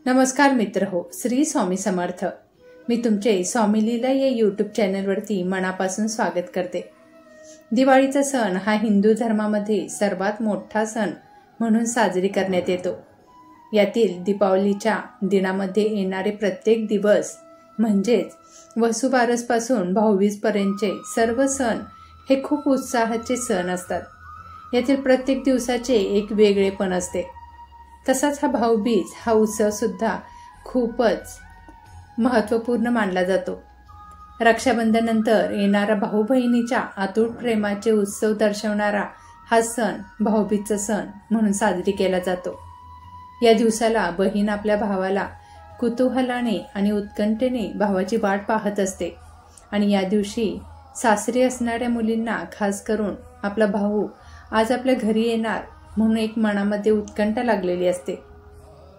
नमस्कार मित्र हो, श्री स्वामी समर्थ। मी तुमचे स्वामी लीला या यूट्यूब चॅनलवरती मनापासून स्वागत करते। दिवाळीचा सण हा हिंदू धर्मामध्ये सर्वात मोठा सण म्हणून साजरी करण्यात येतो। यातील दीपावलीच्या दिनामध्ये येणारे प्रत्येक दिवस म्हणजेच वसुबारसपासून भाऊबीजपर्यंतचे सर्व सण हे खूप उत्साहाचे सण असतात। यातील प्रत्येक दिवसाचे एक वेगळेपण असते। तसाच हा भाऊबीज हा उत्सव सुद्धा खूपच महत्त्वपूर्ण मानला जातो। रक्षाबंधनानंतर येणारा भाऊ बहिणीच्या अतूट प्रेमाचे उत्सव दर्शवणारा हा सण भाऊबीजचा सण म्हणून साजरी केला जातो। या दिवसाला बहीण आपल्या भावाला कुतूहलाने आणि उत्कंठेने भावाची वाट पाहत असते आणि या दिवशी सासरी असणाऱ्या मुलींना खास करून आपला भाऊ आज आपल्या घरी येणार म्हणून एक मनामध्ये उत्कंठा लागलेली असते।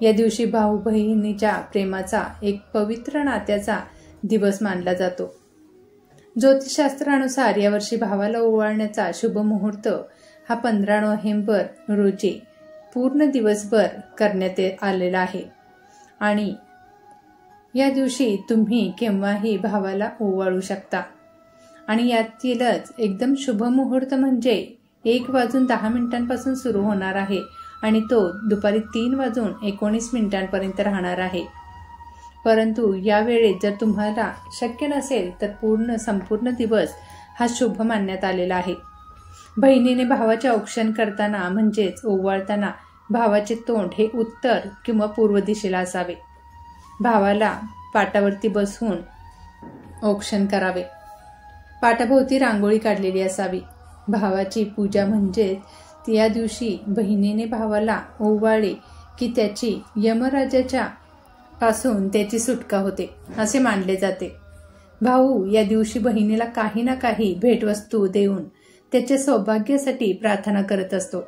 या दिवशी भाऊ बहिणीच्या प्रेमाचा एक पवित्र नात्याचा दिवस मानला जातो। ज्योतिषशास्त्रानुसार यावर्षी भावाला ओवाळण्याचा शुभ मुहूर्त हा 15 नोव्हेंबर रोजी पूर्ण दिवसभर करण्यात आलेला आहे आणि या दिवशी तुम्ही केव्हाही भावाला ओवाळू शकता। आणि यातीलच एकदम शुभ मुहूर्त म्हणजे 1:10 सुरू होणार आहे आणि तो दुपारी 3:19 राहणार आहे। परंतु यावेळी जर तुम्हाला शक्य नसेल तर संपूर्ण दिवस हा शुभ मानण्यात आलेला आहे। बहिणीने भावाचे औक्षण करताना म्हणजेच ओवाळताना भावाचे तोंड हे उत्तर किंवा पूर्व दिशेला असावे। भावाला पाटावरती बसवून औक्षण करावे। पाटाभोवती रांगोळी काढलेली असावी। भावाची पूजा म्हणजेच या दिवशी बहिणीने भावाला ओवाळले की त्याची यमराजाच्या पासून त्याची सुटका होते असे मानले जाते। भाऊ या दिवशी बहिणीला काही ना काही भेटवस्तू देऊन त्याच्या सौभाग्यासाठी प्रार्थना करत असतो।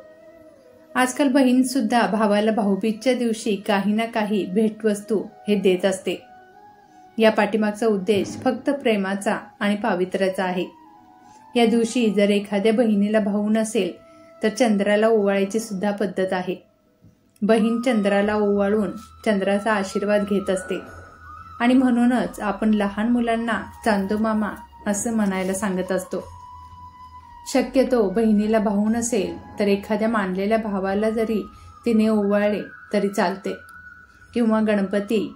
आजकाल बहीण सुद्धा भावाला भाऊबीजच्या दिवशी काही ना काही भेटवस्तू हे देत असते। या पाठीमागचा उद्देश फक्त प्रेमाचा आणि पावित्र्याचा आहे। या दिवशी जर एखाद्या बहिणीला भाऊ नसेल तर चंद्राला ओवाळायची सुद्धा पद्धत आहे। बहीण चंद्राला ओवाळून चंद्राचा आशीर्वाद घेत असते आणि म्हणूनच आपण लहान मुलांना चांदो मामा असं म्हणायला सांगत असतो। शक्यतो बहिणीला भाऊ नसेल तर एखाद्या मानलेल्या भावाला जरी तिने ओवाळले तरी चालते किंवा गणपती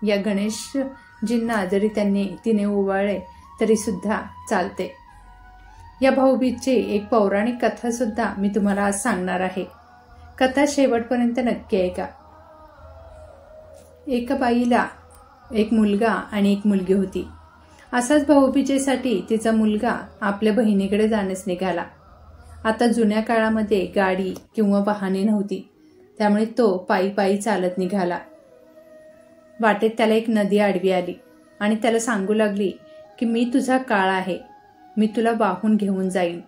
या गणेशजींना जरी तिने ओवाळले तरी सुद्धा चालते। या भाऊबीजची एक पौराणिक कथा सुद्धा मी तुम्हाला आज सांगणार आहे। कथा शेवटपर्यंत नक्की ऐका। एका बाईला एक मुलगा आणि एक मुलगी होती। असाच भाऊबीजेसाठी तिचा मुलगा आपल्या बहिणीकडे जाण्यास निघाला। आता जुन्या काळामध्ये गाडी किंवा वाहने नव्हती, त्यामुळे तो पायी पायी चालत निघाला। वाटेत त्याला एक नदी आडवी आली आणि त्याला सांगू लागली की मी तुझा काळ आहे, मी तुला वाहून घेऊन जाईन।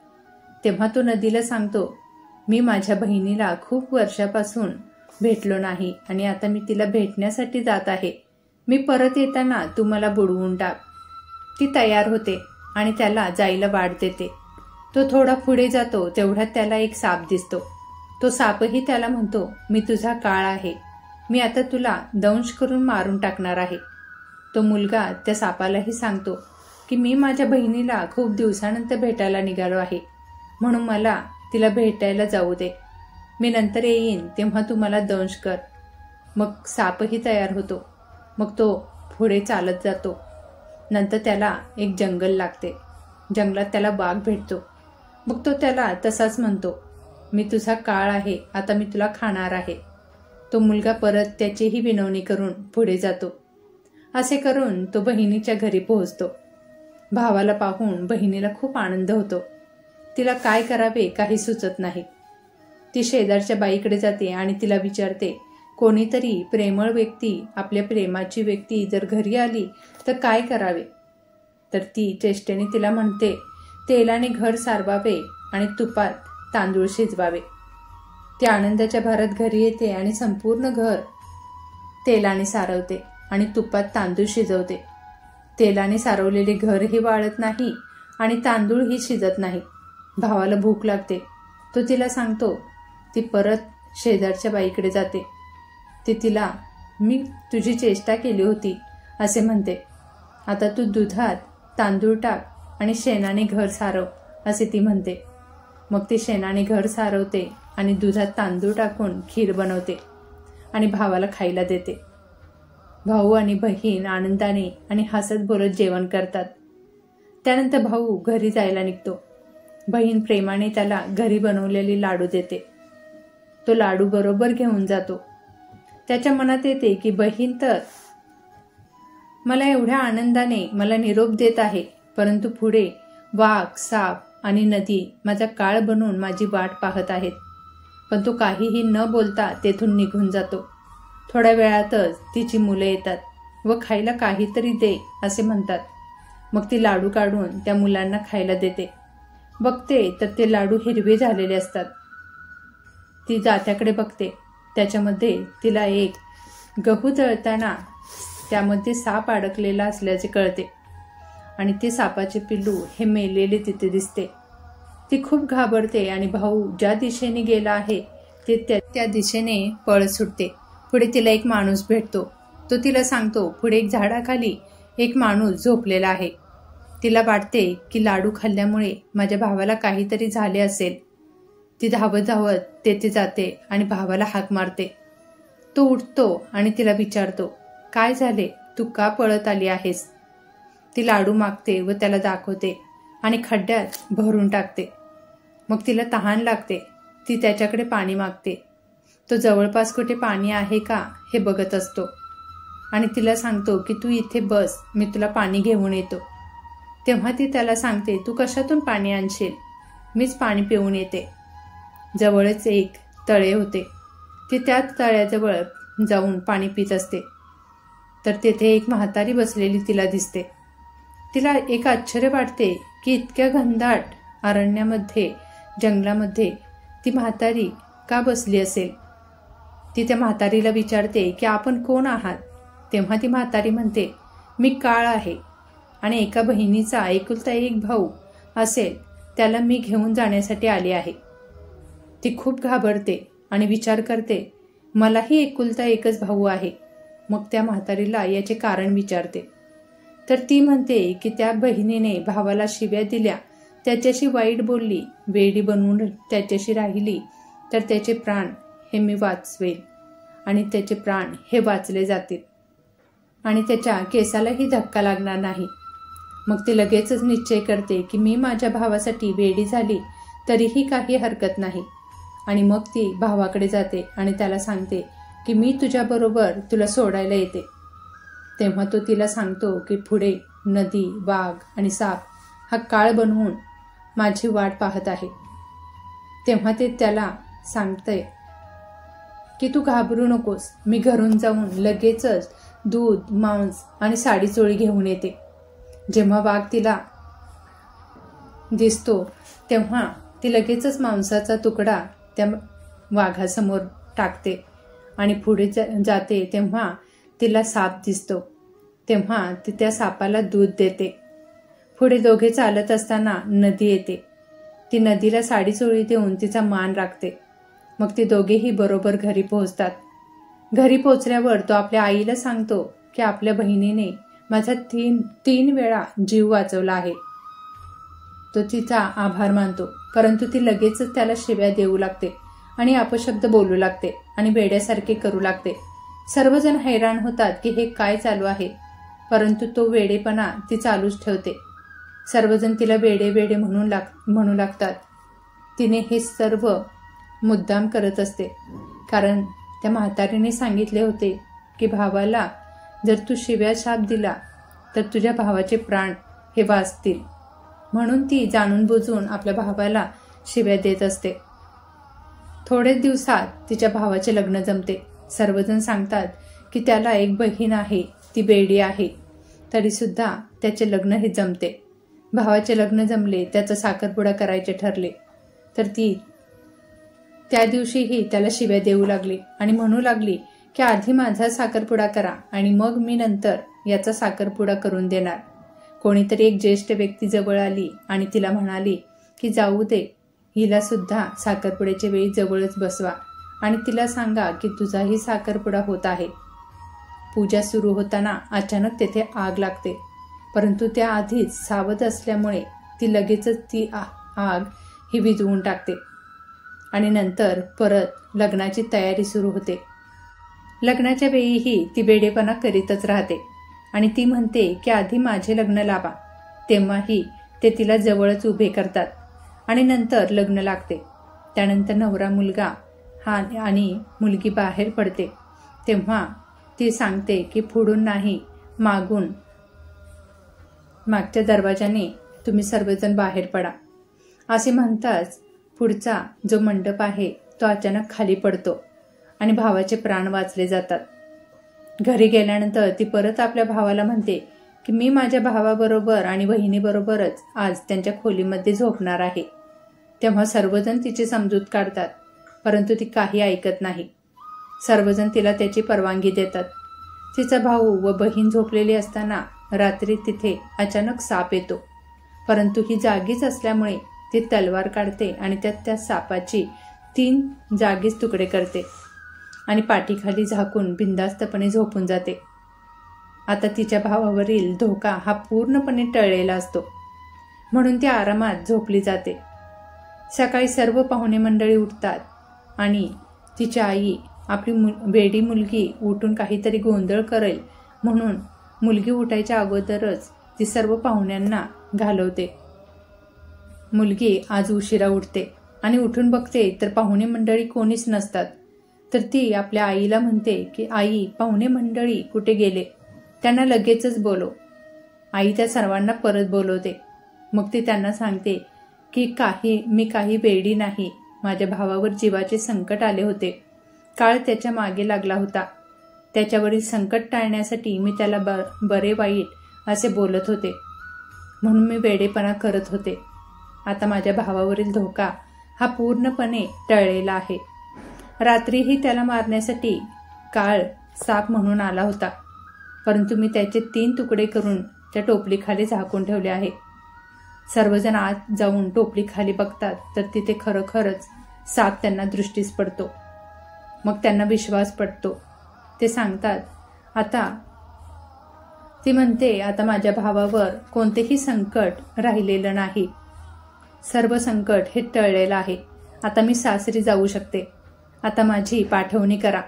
तेव्हा तो नदीला सांगतो, मी माझ्या बहिणीला खूप वर्षापासून भेटलो नाही आणि आता मी तिला भेटण्यासाठी जात आहे। मी परत येताना तू मला बुडवून टाक। ती तयार होते आणि त्याला जायला वाट देते। तो थोडा पुढे जातो तेवढ्यात त्याला एक साप दिसतो। तो सापही त्याला म्हणतो, मी तुझा काळ आहे, मी आता तुला दंश करून मारून टाकणार आहे। तो मुलगा त्या सापालाही सांगतो की मी माझ्या बहिणीला खूप दिवसानंतर भेटायला निघालो आहे, म्हणून मला तिला भेटायला जाऊ दे। मी नंतर येईन तेव्हा तू मला दंश कर। मग सापही तयार होतो। मग तो पुढे चालत जातो। नंतर त्याला एक जंगल लागते। जंगलात त्याला वाघ भेटतो। मग तो त्याला तसाच म्हणतो, मी तुझा काळ आहे, आता मी तुला खाणार आहे। तो मुलगा परत त्याचीही विनवणी करून पुढे जातो। असे करून तो बहिणीच्या घरी पोहोचतो। भावाला पाहून बहिणीला खूप आनंद होतो। तिला काय करावे काही सुचत नाही। ती शेजारच्या बाईकडे जाते आणि तिला विचारते, कोणीतरी प्रेमळ व्यक्ती, आपल्या प्रेमाची व्यक्ती जर घरी आली तर काय करावे? तर ती चेष्टेने तिला म्हणते, तेलाने घर सारवावे आणि तुपात तांदूळ शिजवावे। ती आनंदाच्या भरात घरी येते आणि संपूर्ण घर तेलाने सारवते आणि तुपात तांदूळ शिजवते। तेलाने सारवलेले घरही वाळत नाही आणि तांदूळही शिजत नाही। भावाला भूक लागते। तो तिला सांगतो। ती परत शेजारच्या बाईकडे जाते। ती तिला मी तुझी चेष्टा केली होती असे म्हणते. आता तू दुधात तांदूळ टाक आणि शेणाने घर सारव असे ती म्हणते. मग ती शेणाने घर सारवते आणि दुधात तांदूळ टाकून खीर बनवते आणि भावाला खायला देते. भाऊ आणि बहीण आनंदाने आणि हसत बोलत जेवण करतात. त्यानंतर भाऊ घरी जायला निघतो. बहीण प्रेमाने त्याला घरी बनवलेले लाडू देते. तो लाडू बरोबर घेऊन जातो. त्याच्या मनात येते की बहीण तर मला एवढ्या आनंदाने मला निरोप देत आहे, परंतु पुढे वाघ, साप आणि नदी माझा काळ बनवून माझी वाट पाहत आहेत. पण तो काहीही न बोलता तेथून निघून जातो. थोड्या वेळातच तिची मुलं येतात व खायला काहीतरी दे असे म्हणतात. मग ती लाडू काढून त्या मुलांना खायला देते. बघते तर ते लाडू हिरवे झालेले असतात. ती जात्याकडे बघते. त्याच्यामध्ये तिला एक गहू दळताना त्यामध्ये साप अडकलेला असल्याचे कळते आणि ते सापाचे पिल्लू हे मेलेले तिथे दिसते. ती खूप घाबरते आणि भाऊ ज्या दिशेने गेला आहे ते त्या दिशेने पळ सुटते. पुढे तिला एक माणूस भेटतो. तो तिला सांगतो पुढे एक झाडाखाली एक माणूस झोपलेला आहे. तिला वाटते की लाडू खाल्ल्यामुळे माझ्या भावाला काहीतरी झाले असेल. ती धावत धावत तेथे जाते आणि भावाला हाक मारते. तो उठतो आणि तिला विचारतो, काय झाले, तू का पळत आली आहेस? ती लाडू मागते व त्याला दाखवते आणि खड्ड्यात भरून टाकते. मग तिला तहान लागते. ती त्याच्याकडे पाणी मागते. तो जवळपास कुठे पाणी आहे का हे बघत असतो आणि तिला सांगतो की तू इथे बस, मी तुला पाणी घेऊन येतो. तेव्हा ती त्याला सांगते, तू कशातून पाणी आणशील, मीच पाणी पिऊन येते. जवळच एक तळे होते. ती त्या तळ्याजवळ जाऊन पाणी पित असते तर तेथे एक म्हातारी बसलेली तिला दिसते. तिला एक आश्चर्य वाटते की इतक्या घनदाट अरण्यामध्ये, जंगलामध्ये ती म्हातारी का बसली असेल. ती त्या म्हातारीला विचारते की आपण कोण आहात? तेव्हा ती म्हातारी म्हणते, मी काळ आहे आणि एका बहिणीचा एकुलता एक भाऊ असेल त्याला मी घेऊन जाण्यासाठी आली आहे. ती खूप घाबरते आणि विचार करते, मलाही एकुलता एकच भाऊ आहे. मग त्या म्हातारीला याचे कारण विचारते तर ती म्हणते की त्या बहिणीने भावाला शिव्या दिल्या, त्याच्याशी वाईट बोलली, वेडी बनवून त्याच्याशी राहिली तर त्याचे प्राण हे मी वाचवेल आणि त्याचे प्राण हे वाचले जातील आणि त्याच्या केसालाही धक्का लागणार नाही. मग ती लगेचच निश्चय करते की मी माझ्या भावासाठी वेडी झाली तरीही काही हरकत नाही. आणि मग ती भावाकडे जाते आणि त्याला सांगते की मी तुझ्याबरोबर तुला सोडायला येते. तेव्हा तो तिला सांगतो की पुढे नदी, वाघ आणि साप हा काळ बनवून माझी वाट पाहत आहे. तेव्हा ते त्याला सांगते की तू घाबरू नकोस, मी घरून जाऊन लगेचच दूध, मांस आणि साडी चोळी घेऊन येते. जेव्हा वाघ तिला दिसतो तेव्हा ती लगेचच मांसाचा तुकडा त्या वाघासमोर टाकते आणि पुढे जाते. तेव्हा तिला साप दिसतो. तेव्हा ती त्या सापाला दूध देते. पुढे दोघे चालत असताना नदी येते. ती नदीला साडी चोळी देऊन तिचा मान राखते. मग ती दोघेही बरोबर घरी पोहोचतात. घरी पोहोचल्यावर तो आपल्या आईला सांगतो की आपल्या बहिणीने माझा तीन वेळा जीव वाचवला आहे. तो तिचा आभार मानतो, परंतु ती लगेचच त्याला शिव्या देऊ लागते आणि अपशब्द बोलू लागते आणि वेड्यासारखे करू लागते. सर्वजण हैराण होतात की हे काय चालू आहे, परंतु तो वेडेपणा ती चालूच ठेवते. सर्वजण तिला वेडे वेडे म्हणू लागतात. तिने हे सर्व मुद्दाम करत असते, कारण त्या म्हातारीने सांगितले होते की भावाला जर तू शिव्या शाप दिला तर तुझ्या भावाचे प्राण हे वाचतील. म्हणून ती जाणून बुजून आपल्या भावाला शिव्या देत असते. थोड्याच दिवसात तिच्या भावाचे लग्न जमते. सर्वजण सांगतात की त्याला एक बहीण आहे, ती वेडी आहे, तरी सुद्धा त्याचे लग्न हे जमते. भावाचे लग्न जमले, त्याचा साखरपुडा करायचे ठरले तर ती त्या दिवशीही त्याला शिव्या देऊ लागली आणि म्हणू लागली की आधी माझा साखरपुडा करा आणि मग मी नंतर याचा साखरपुडा करून देणार. कोणीतरी एक ज्येष्ठ व्यक्ती जवळ आली आणि तिला म्हणाली की जाऊ दे, हिला सुद्धा साखरपुड्याच्या वेळी जवळच बसवा आणि तिला सांगा की तुझाही साखरपुडा होत आहे. पूजा सुरू होताना अचानक तेथे आग लागते, परंतु त्याआधीच सावध असल्यामुळे ती लगेचच ती आग ही विझवून टाकते आणि नंतर परत लग्नाची तयारी सुरू होते. लग्नाच्या वेळीही ती वेडेपणा करीतच राहते आणि ती म्हणते की आधी माझे लग्न लावा. तेव्हाही ते तिला जवळच उभे करतात आणि नंतर लग्न लागते. त्यानंतर नवरा मुलगा आणि मुलगी बाहेर पडते तेव्हा ती सांगते की पुढून नाही, मागच्या दरवाजाने तुम्ही सर्वजण बाहेर पडा. असे म्हणताच पुढचा जो मंडप आहे तो अचानक खाली पडतो आणि भावाचे प्राण वाचले जातात. घरी गेल्यानंतर ती परत आपल्या भावाला म्हणते की मी माझ्या भावाबरोबर आणि बहिणीबरोबरच आज त्यांच्या खोलीमध्ये झोपणार आहे. तेव्हा सर्वजण तिची समजूत काढतात, परंतु ती काही ऐकत नाही. सर्वजण तिला त्याची परवानगी देतात. तिचा भाऊ व बहीण झोपलेली असताना रात्री तिथे अचानक साप येतो, परंतु ही जागीच असल्यामुळे ती तलवार काढते आणि त्या सापाची 3 जागीच तुकडे करते आणि पाठीखाली झाकून बिनधास्तपणे झोपून जाते. आता तिच्या भावावरील धोका हा पूर्णपणे टळलेला असतो, म्हणून ती आरामात झोपली जाते. सकाळी सर्व पाहुणे मंडळी उठतात आणि तिची आई आपली वेडी मुलगी उठून काहीतरी गोंधळ करेल म्हणून मुलगी उठायच्या अगोदरच ती सर्व पाहुण्यांना घालवते. मुलगी आज उशिरा उठते आणि उठून बघते तर पाहुणे मंडळी कोणीच नसतात. तर ती आपल्या आईला म्हणते की आई, पाहुणे मंडळी कुठे गेले? त्यांना लगेचच बोलव. आई त्या सर्वांना परत बोलवते. मग ती त्यांना सांगते की मी काही वेडी नाही. माझ्या भावावर जीवाचे संकट आले होते. काळ त्याच्या मागे लागला होता. त्याच्यावरील संकट टाळण्यासाठी मी त्याला बरे वाईट असे बोलत होते, म्हणून मी वेडेपणा करत होते. आता माझ्या भावावरील धोका हा पूर्णपणे टळलेला आहे. रात्रीही त्याला मारण्यासाठी काळ साप म्हणून आला होता, परंतु मी त्याचे 3 तुकडे करून त्या टोपलीखाली झाकून ठेवले आहे. सर्वजण आत जाऊन टोपली खाली बघतात तर तिथे खरोखरच साप त्यांना दृष्टीस पडतो. मग त्यांना विश्वास पडतो. ते सांगतात ती म्हणते आता माझ्या भावावर कोणतेही संकट राहिलेलं नाही. सर्व संकट हे टळलेलं आहे. आता मी सासरी जाऊ शकते. आता माझी पाठवणी करा.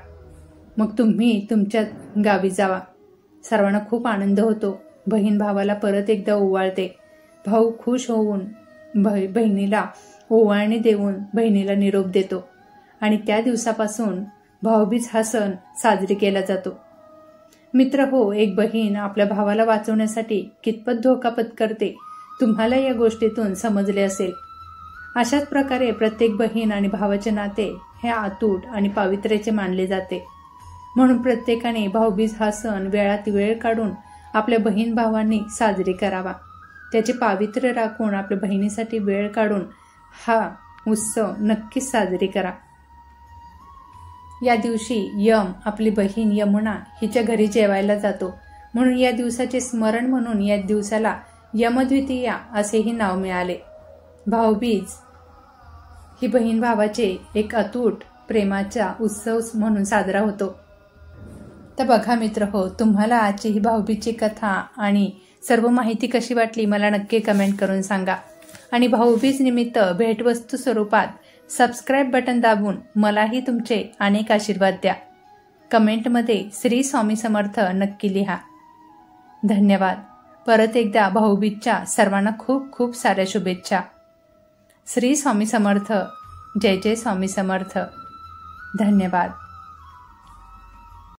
मग तुम्ही तुमच्या गावी जावा. सर्वांना खूप आनंद होतो. बहीण भावाला परत एकदा ओवाळते. भाऊ खुश होऊन बहिणीला ओवाळणी देऊन बहिणीला निरोप देतो आणि त्या दिवसापासून भाऊबीज हा सण साजरी केला जातो. मित्र हो, एक बहीण आपल्या भावाला वाचवण्यासाठी कितपत धोका पत्करते तुम्हाला या गोष्टीतून समजले असेल. अशाच प्रकारे प्रत्येक बहीण आणि भावाचे नाते हे अतूट आणि पावित्र्याचे मानले जाते. म्हणून प्रत्येकाने भाऊबीज हा सण वेळात वेळ काढून आपल्या बहीण भावांनी साजरी करावा. त्याचे पावित्र्य राखून आपल्या बहिणीसाठी वेळ काढून हा उत्सव नक्कीच साजरी करा. या दिवशी यम आपली बहीण यमुना हिच्या घरी जेवायला जातो, म्हणून या दिवसाचे स्मरण म्हणून या दिवसाला यमद्वितीया असेही नाव मिळाले. भाऊबीज ही बहीण भावाचे एक अतूट प्रेमाचा उत्सव म्हणून साजरा होतो. तर बघा मित्र हो, तुम्हाला आजची ही भाऊबीजची कथा आणि सर्व माहिती कशी वाटली मला नक्की कमेंट करून सांगा. आणि भाऊबीज निमित्त भेटवस्तू स्वरूपात सबस्क्राईब बटन दाबून मलाही तुमचे अनेक आशीर्वाद द्या. कमेंटमध्ये श्री स्वामी समर्थ नक्की लिहा. धन्यवाद. परत एकदा भाऊबीजच्या सर्वांना खूप खूप साऱ्या शुभेच्छा. श्री स्वामी समर्थ. जय जय स्वामी समर्थ. धन्यवाद.